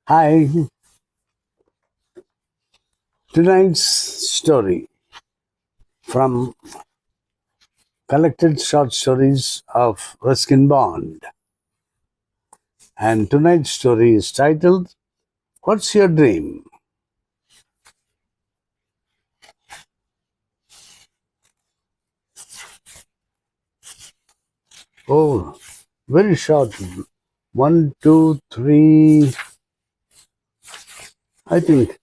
Hi, tonight's story from collected short stories of Ruskin Bond. And tonight's story is titled, What's Your Dream? Oh, very short. One, two, three. I think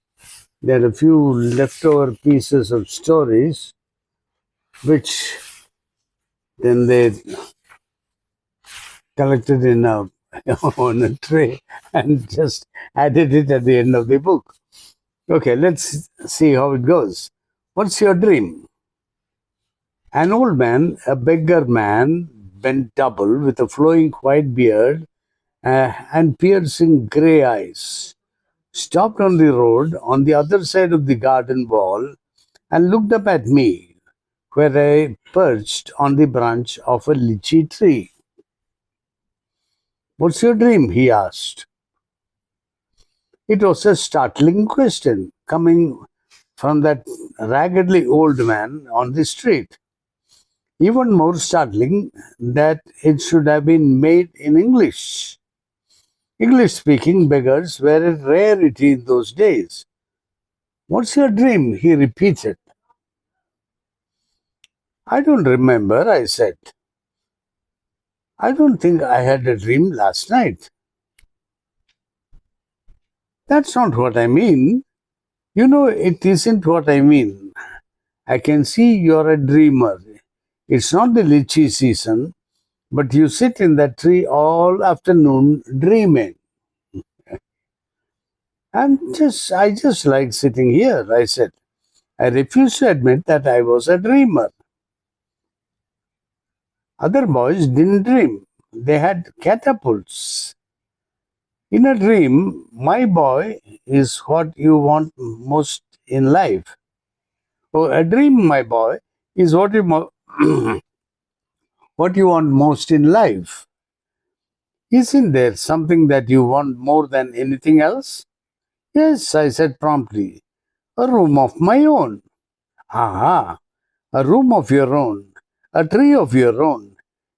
there are a few leftover pieces of stories which then they collected in a on a tray and just added it at the end of the book. Okay, let's see how it goes. What's your dream? An old man, a beggar man, bent double with a flowing white beard and piercing grey eyes, stopped on the road on the other side of the garden wall and looked up at me, where I perched on the branch of a lychee tree. What's your dream? He asked. It was a startling question coming from that raggedly old man on the street. Even more startling that it should have been made in English. English speaking beggars were a rarity in those days. What's your dream? He repeated. I don't remember, I said. I don't think I had a dream last night. That's not what I mean. You know, it isn't what I mean. I can see you're a dreamer. It's not the lychee season, but you sit in that tree all afternoon dreaming. I just like sitting here, I said. I refused to admit that I was a dreamer. Other boys didn't dream. They had catapults. In a dream, my boy, is what you want most in life. Oh, a dream, my boy, is what you want most in life. Isn't there something that you want more than anything else? Yes, I said promptly. A room of my own. Ah, a room of your own, a tree of your own.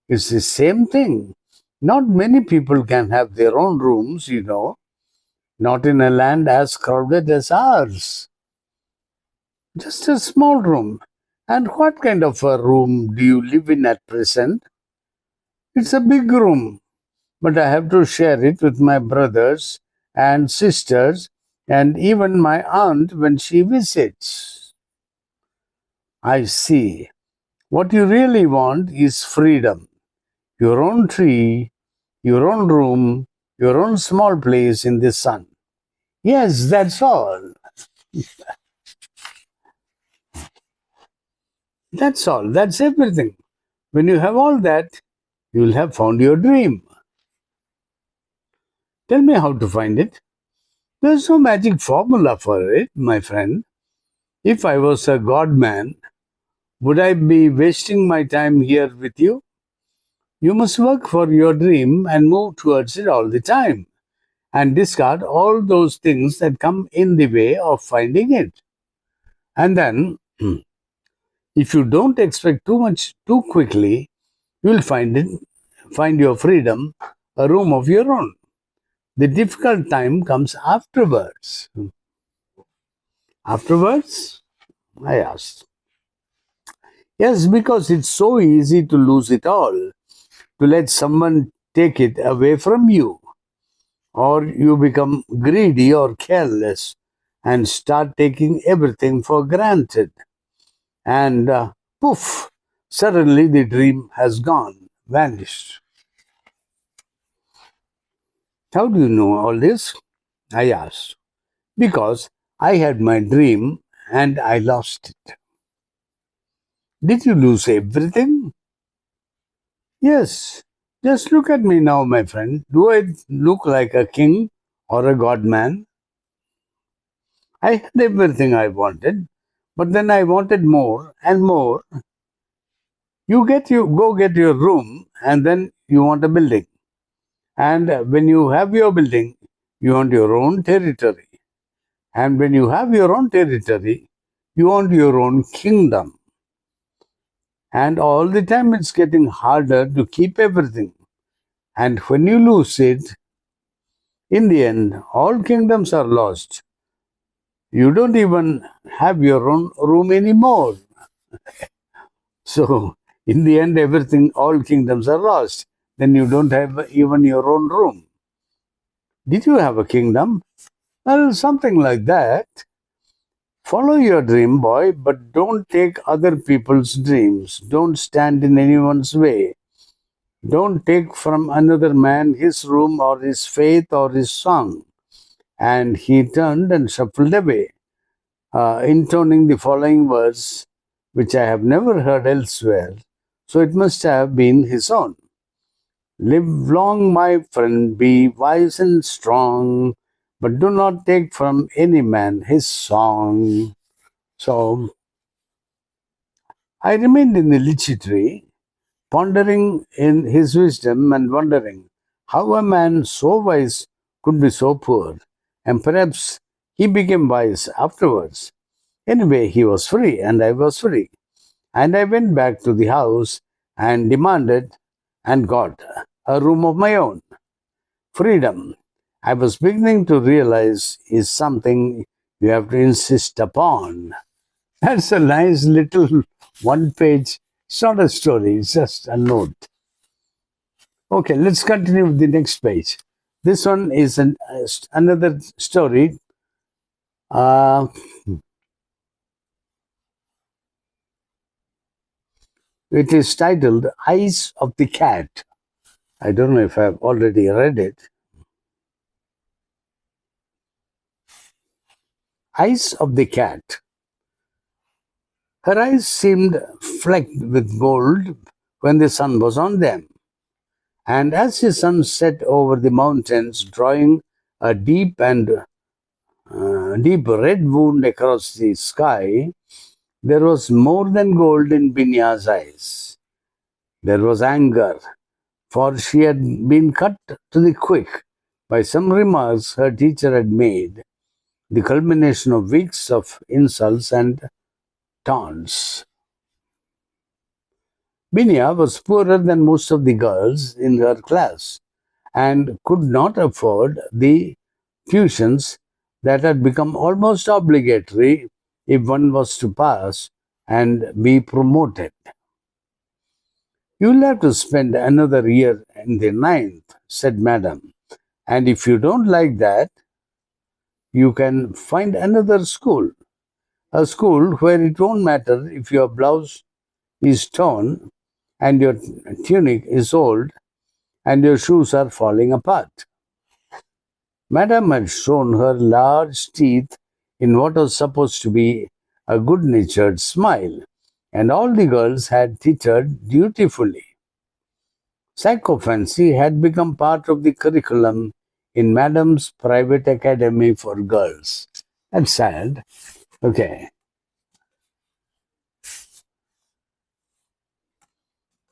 It's the same thing. Not many people can have their own rooms, you know, not in a land as crowded as ours. Just a small room. And what kind of a room do you live in at present? It's a big room, but I have to share it with my brothers and sisters and even my aunt when she visits. I see. What you really want is freedom. Your own tree, your own room, your own small place in the sun. Yes, that's all. That's all. That's everything. When you have all that, you'll have found your dream. Tell me how to find it. There's no magic formula for it, my friend. If I was a god man, would I be wasting my time here with you? You must work for your dream and move towards it all the time and discard all those things that come in the way of finding it. And then, if you don't expect too much too quickly, you'll find your freedom, a room of your own. The difficult time comes afterwards. Afterwards? I asked. Yes, because it's so easy to lose it all, to let someone take it away from you, or you become greedy or careless and start taking everything for granted. And poof, suddenly the dream has gone, vanished. How do you know all this? I asked. Because I had my dream and I lost it. Did you lose everything? Yes. Just look at me now, my friend. Do I look like a king or a god man? I had everything I wanted, but then I wanted more and more. You go get your room and then you want a building. And when you have your building, You want your own territory. And when you have your own territory, you want your own kingdom. And all the time it's getting harder to keep everything. And when you lose it, in the end, all kingdoms are lost. You don't even have your own room anymore. So, in the end, everything, all kingdoms are lost. Then you don't have even your own room. Did you have a kingdom? Well, something like that. Follow your dream, boy, but don't take other people's dreams. Don't stand in anyone's way. Don't take from another man his room or his faith or his song. And he turned and shuffled away, intoning the following words, which I have never heard elsewhere. So it must have been his own. Live long, my friend, be wise and strong, but do not take from any man his song. So I remained in the lychee tree, pondering in his wisdom and wondering how a man so wise could be so poor. And perhaps he became wise afterwards. Anyway, he was free and I was free. And I went back to the house and demanded and got a room of my own. Freedom, I was beginning to realize, is something you have to insist upon. That's a nice little one page. It's not a story, it's just a note. Okay, let's continue with the next page. This one is another story. Uh, it is titled Eyes of the Cat. I don't know if I've already read it. Eyes of the Cat. Her eyes seemed flecked with gold when the sun was on them. And as the sun set over the mountains, drawing a deep red wound across the sky, there was more than gold in Binya's eyes. There was anger, for she had been cut to the quick by some remarks her teacher had made, the culmination of weeks of insults and taunts. Binya was poorer than most of the girls in her class and could not afford the tuitions that had become almost obligatory if one was to pass and be promoted. You'll have to spend another year in the ninth, said Madam, and if you don't like that, you can find another school. A school where it won't matter if your blouse is torn and your tunic is old and your shoes are falling apart. Madam had shown her large teeth in what was supposed to be a good-natured smile, and all the girls had tittered dutifully. Psychophancy had become part of the curriculum in Madam's private academy for girls. That's sad. Okay.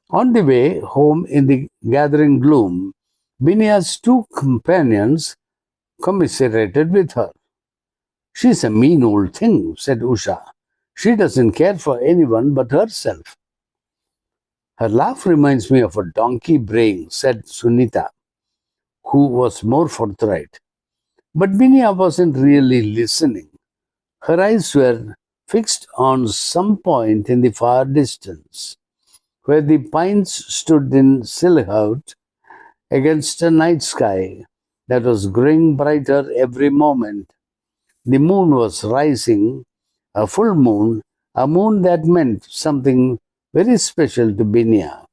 On the way home in the gathering gloom, Binya's two companions commiserated with her. She's a mean old thing, said Usha. She doesn't care for anyone but herself. Her laugh reminds me of a donkey braying, said Sunita, who was more forthright. But Binya wasn't really listening. Her eyes were fixed on some point in the far distance, where the pines stood in silhouette against a night sky that was growing brighter every moment. The moon was rising, a full moon, a moon that meant something very special to Binya,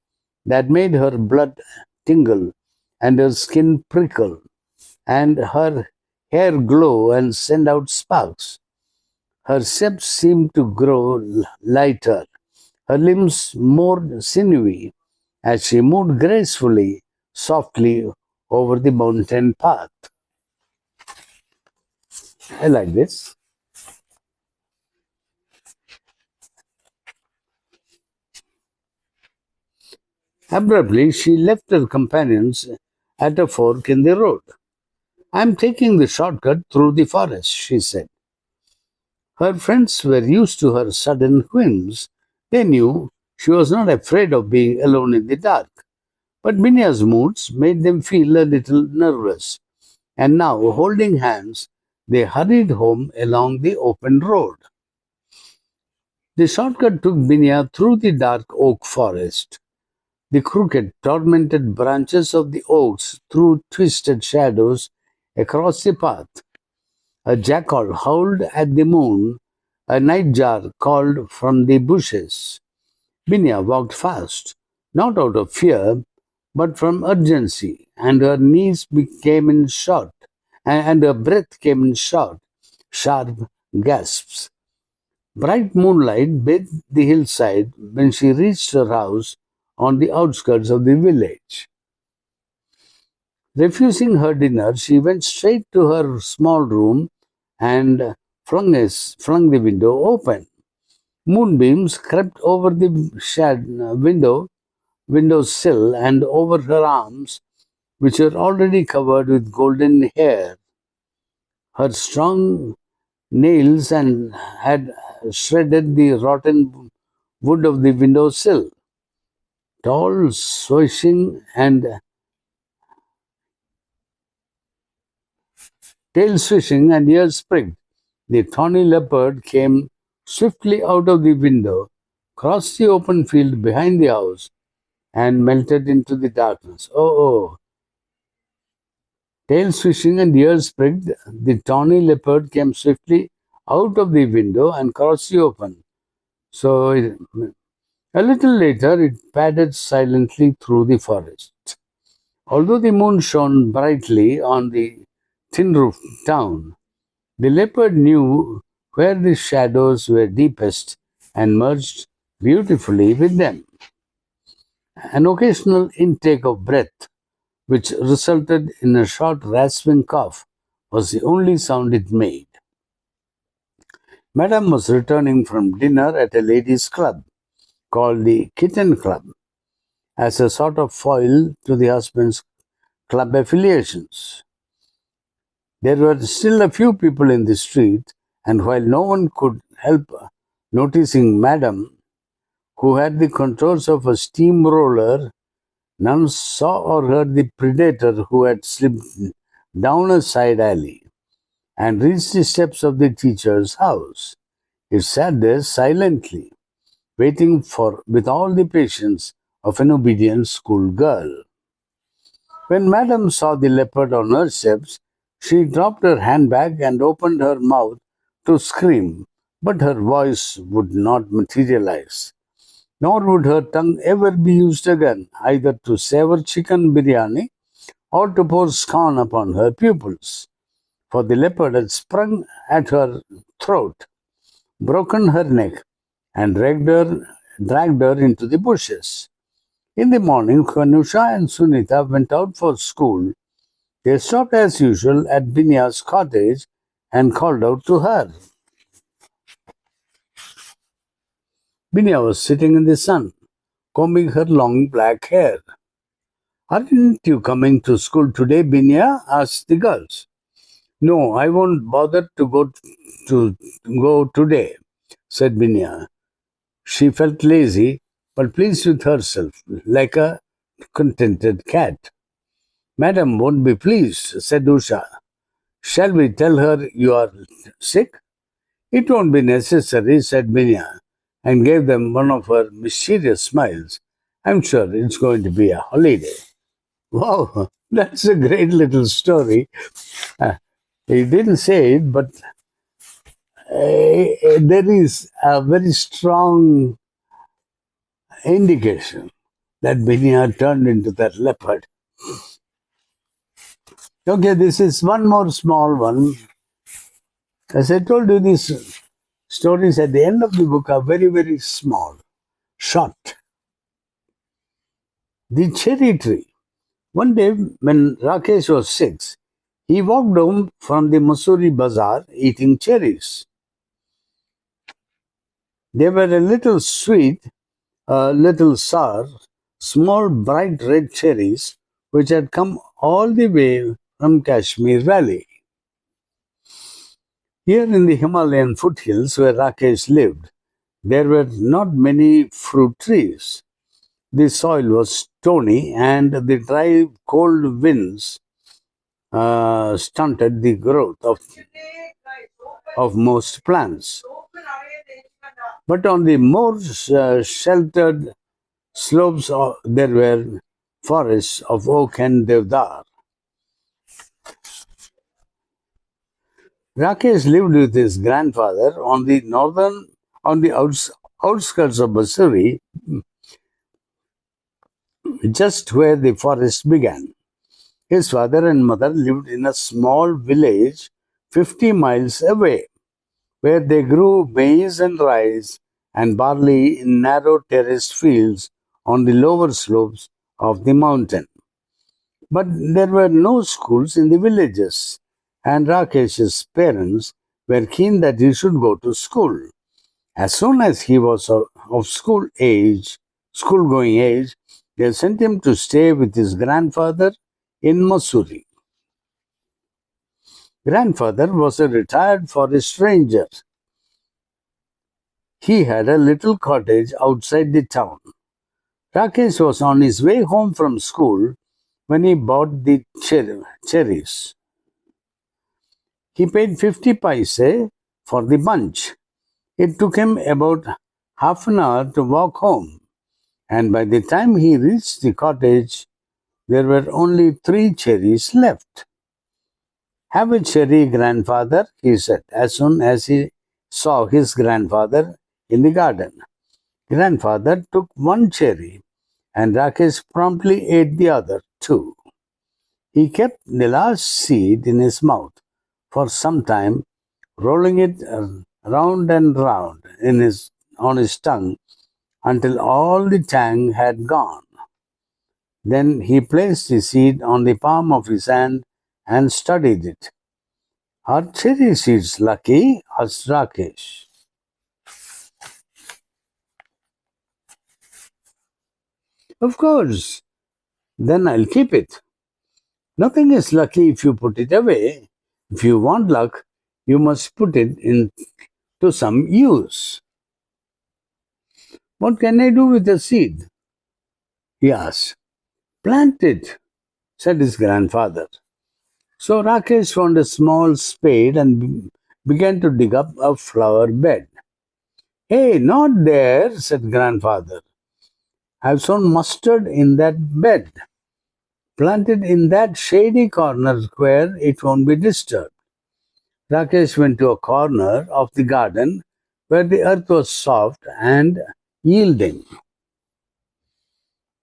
that made her blood tingle and her skin prickle and her hair glow and send out sparks. Her steps seemed to grow lighter, her limbs more sinewy, as she moved gracefully, softly over the mountain path. I like this. Abruptly, she left her companions at a fork in the road. I'm taking the shortcut through the forest, she said. Her friends were used to her sudden whims. They knew she was not afraid of being alone in the dark. But Binya's moods made them feel a little nervous, and now, holding hands, they hurried home along the open road. The shortcut took Binya through the dark oak forest. The crooked, tormented branches of the oaks threw twisted shadows across the path. A jackal howled at the moon. A nightjar called from the bushes. Binya walked fast, not out of fear, but from urgency, and her knees became in short, and her breath came in short, sharp gasps. Bright moonlight bathed the hillside when she reached her house on the outskirts of the village. Refusing her dinner, she went straight to her small room and flung the window open. Moonbeams crept over the window sill and over her arms, which were already covered with golden hair. Her strong nails and had shredded the rotten wood of the window sill. Tall, swishing, and tail swishing and ears pricked, the tawny leopard came swiftly out of the window, crossed the open field behind the house, and melted into the darkness. Oh, tail swishing and ears pricked, the tawny leopard came swiftly out of the window and crossed the open. A little later, it padded silently through the forest. Although the moon shone brightly on the tin roofed town, the leopard knew where the shadows were deepest and merged beautifully with them. An occasional intake of breath, which resulted in a short rasping cough, was the only sound it made. Madame was returning from dinner at a ladies' club called the Kitten Club as a sort of foil to the husband's club affiliations. There were still a few people in the street, and while no one could help noticing Madame, who had the contours of a steamroller, none saw or heard the predator who had slipped down a side alley and reached the steps of the teacher's house. It sat there silently, waiting for with all the patience of an obedient schoolgirl. When Madame saw the leopard on her steps, she dropped her handbag and opened her mouth to scream, but her voice would not materialize. Nor would her tongue ever be used again, either to savor chicken biryani or to pour scorn upon her pupils. For the leopard had sprung at her throat, broken her neck, and dragged her into the bushes. In the morning, when Usha and Sunita went out for school, they stopped as usual at Binya's cottage and called out to her. Binya was sitting in the sun, combing her long black hair. Aren't you coming to school today, Binya? Asked the girls. No, I won't bother to go today, said Binya. She felt lazy, but pleased with herself, like a contented cat. Madam won't be pleased, said Usha. Shall we tell her you are sick? It won't be necessary, said Binya, and gave them one of her mysterious smiles. I'm sure it's going to be a holiday. Wow, that's a great little story. He didn't say it, but there is a very strong indication that Binya turned into that leopard. Okay, this is one more small one. As I told you, these stories at the end of the book are very, very small, short. The cherry tree. One day, when Rakesh was 6, he walked home from the Mussoorie bazaar eating cherries. They were a little sweet, a little sour, small bright red cherries which had come all the way from Kashmir Valley. Here in the Himalayan foothills where Rakesh lived, there were not many fruit trees. The soil was stony, and the dry, cold winds stunted the growth of most plants. But on the more sheltered slopes, there were forests of oak and deodar. Rakesh lived with his grandfather on the outskirts of Basuri, just where the forest began. His father and mother lived in a small village 50 miles away, where they grew maize and rice and barley in narrow terraced fields on the lower slopes of the mountain. But there were no schools in the villages, and Rakesh's parents were keen that he should go to school. As soon as he was of school going age, they sent him to stay with his grandfather in Mussoorie. Grandfather was a retired forest ranger. He had a little cottage outside the town. Rakesh was on his way home from school when he bought the cherries. He paid 50 paise for the bunch. It took him about half an hour to walk home, and by the time he reached the cottage, there were only 3 cherries left. Have a cherry, grandfather, he said as soon as he saw his grandfather in the garden. Grandfather took 1 cherry, and Rakesh promptly ate the other 2. He kept the last seed in his mouth for some time, rolling it round and round on his tongue until all the tang had gone. Then he placed the seed on the palm of his hand and studied it. "Are cherry seeds lucky?" asked Rakesh. "Of course. Then I'll keep it. Nothing is lucky if you put it away. If you want luck, you must put it into some use." "What can I do with the seed?" he asked. "Plant it," said his grandfather. So Rakesh found a small spade and began to dig up a flower bed. "Hey, not there," said grandfather. "I've sown mustard in that bed. Plant it in that shady corner where it won't be disturbed." Rakesh went to a corner of the garden where the earth was soft and yielding.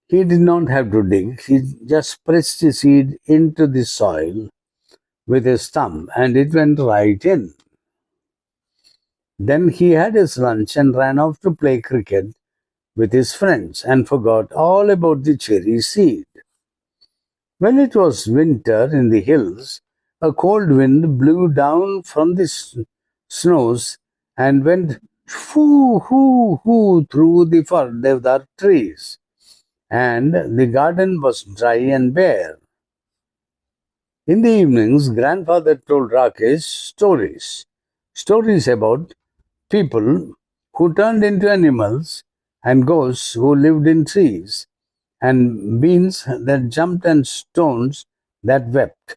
He did not have to dig. He just pressed the seed into the soil with his thumb, and it went right in. Then he had his lunch and ran off to play cricket with his friends and forgot all about the cherry seed. When it was winter in the hills, a cold wind blew down from the snows and went hoo hoo hoo through the deodar trees, and the garden was dry and bare. In the evenings, grandfather told Rakesh stories about people who turned into animals, and ghosts who lived in trees, and beans that jumped and stones that wept.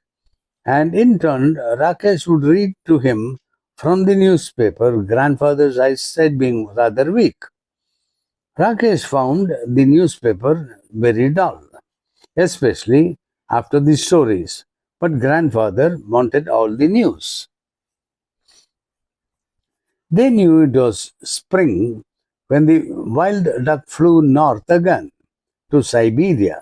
And in turn, Rakesh would read to him from the newspaper, grandfather's eyesight being rather weak. Rakesh found the newspaper very dull, especially after the stories, but grandfather wanted all the news. They knew it was spring when the wild duck flew north again to Siberia.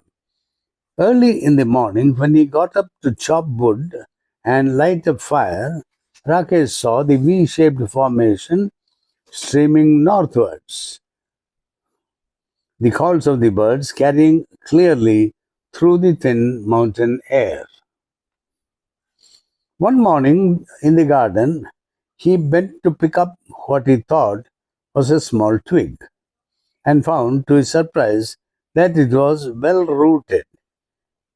Early in the morning, when he got up to chop wood and light a fire, Rakesh saw the V-shaped formation streaming northwards, the calls of the birds carrying clearly through the thin mountain air. One morning in the garden, he bent to pick up what he thought was a small twig, and found, to his surprise, that it was well rooted.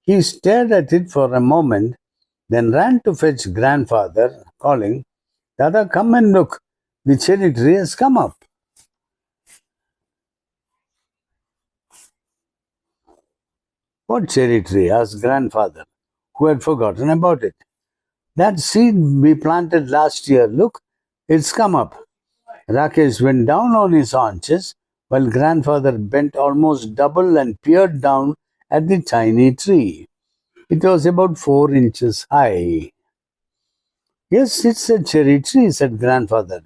He stared at it for a moment, then ran to fetch grandfather, calling, Dada, come and look, the cherry tree has come up. What cherry tree? Asked grandfather, who had forgotten about it. That seed we planted last year, look, it's come up. Rakesh went down on his haunches while grandfather bent almost double and peered down at the tiny tree. It was about 4 inches high. Yes, it's a cherry tree, said grandfather.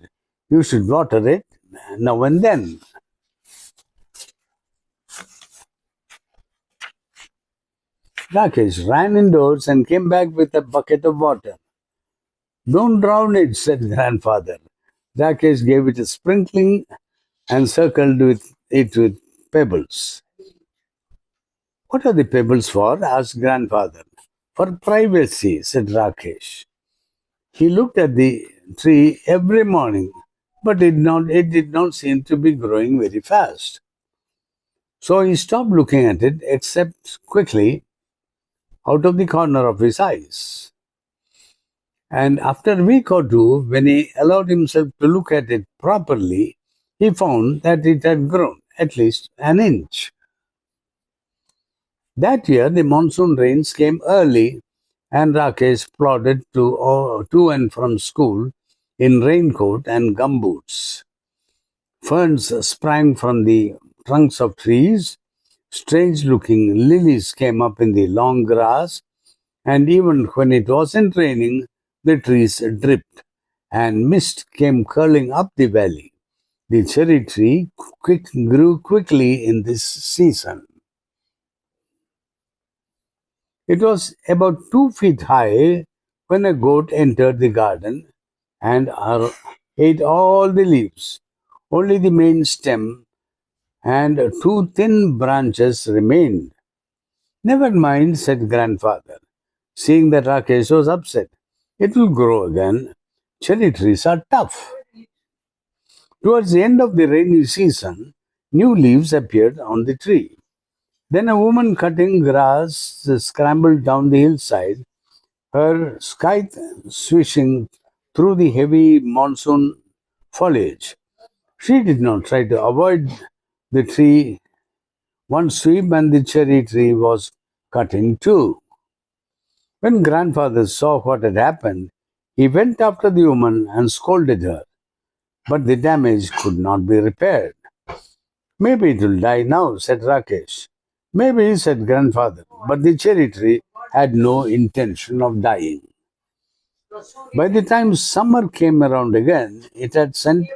You should water it now and then. Rakesh ran indoors and came back with a bucket of water. Don't drown it, said grandfather. Rakesh gave it a sprinkling and circled it with pebbles. What are the pebbles for? Asked grandfather. For privacy, said Rakesh. He looked at the tree every morning, but it did not seem to be growing very fast. So he stopped looking at it, except quickly out of the corner of his eyes. And after a week or two, when he allowed himself to look at it properly, he found that it had grown at least an inch. That year, the monsoon rains came early, and Rakesh plodded to and from school in raincoat and gumboots. Ferns sprang from the trunks of trees, strange looking lilies came up in the long grass, and even when it wasn't raining, the trees dripped, and mist came curling up the valley. The cherry tree grew quickly in this season. It was about 2 feet high when a goat entered the garden and ate all the leaves. Only the main stem and two thin branches remained. Never mind, said grandfather, seeing that Rakesh was upset. It will grow again. Cherry trees are tough. Towards the end of the rainy season, new leaves appeared on the tree. Then a woman cutting grass scrambled down the hillside, her scythe swishing through the heavy monsoon foliage. She did not try to avoid the tree. One sweep and the cherry tree was cut in two. When grandfather saw what had happened, he went after the woman and scolded her. But the damage could not be repaired. Maybe it will die now, said Rakesh. Maybe, said grandfather, but the cherry tree had no intention of dying. By the time summer came around again, it had sent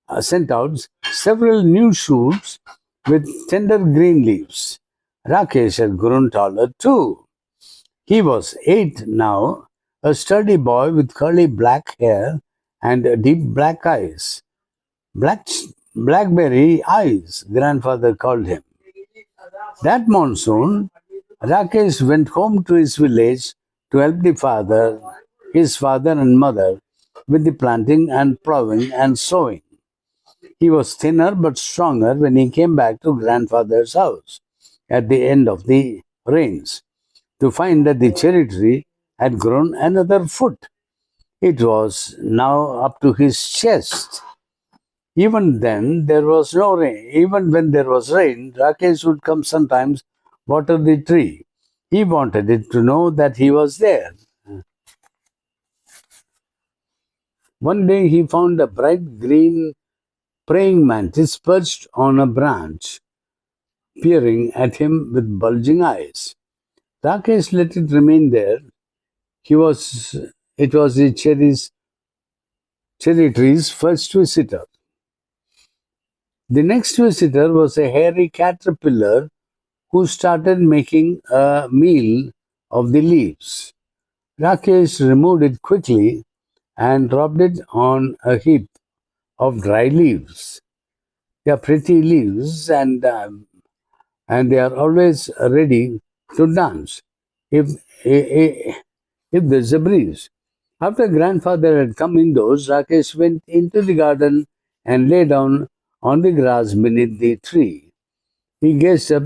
out several new shoots with tender green leaves. Rakesh had grown taller too. He was 8 now, a sturdy boy with curly black hair and deep black eyes. Black, blackberry eyes, grandfather called him. That monsoon, Rakesh went home to his village to help his father and mother, with the planting and plowing and sowing. He was thinner but stronger when he came back to grandfather's house at the end of the rains to find that the cherry tree had grown another foot. It was now up to his chest. Even then, there was no rain. Even when there was rain, Rakesh would come sometimes water the tree. He wanted it to know that he was there. One day he found a bright green praying mantis perched on a branch, peering at him with bulging eyes. Rakesh let it remain there. He was it was the cherry tree's first visitor. The next visitor was a hairy caterpillar who started making a meal of the leaves. Rakesh removed it quickly and dropped it on a heap of dry leaves. They are pretty leaves, and they are always ready to dance if, if there's a breeze. After grandfather had come indoors, Rakesh went into the garden and lay down on the grass beneath the tree. He gazed up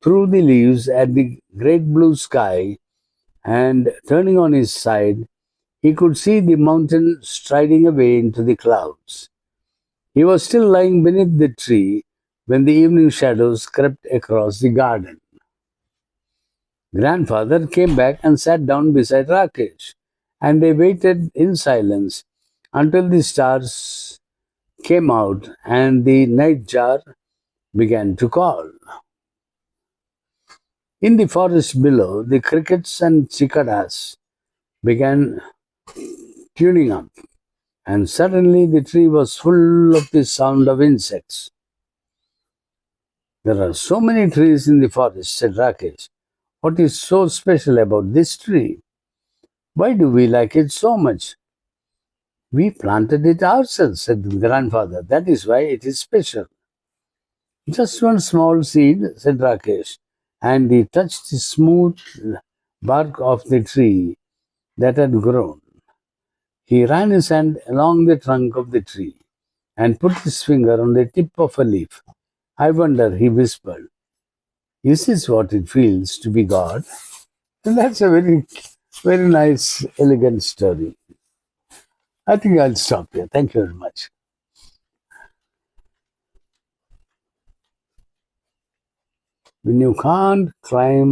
through the leaves at the great blue sky and turning on his side, he could see the mountain striding away into the clouds. He was still lying beneath the tree when the evening shadows crept across the garden. Grandfather came back and sat down beside Rakesh, and they waited in silence until the stars came out and the night jar began to call. In the forest below, the crickets and cicadas began tuning up, and suddenly the tree was full of the sound of insects. There are so many trees in the forest, said Rakesh. What is so special about this tree? Why do we like it so much? We planted it ourselves, said the grandfather. That is why it is special. Just one small seed, said Rakesh, and he touched the smooth bark of the tree that had grown. He ran his hand along the trunk of the tree and put his finger on the tip of a leaf. I wonder, he whispered, is this what it feels to be God? And that's a very, very nice, elegant story. I think I'll stop here. Thank you very much. When you can't climb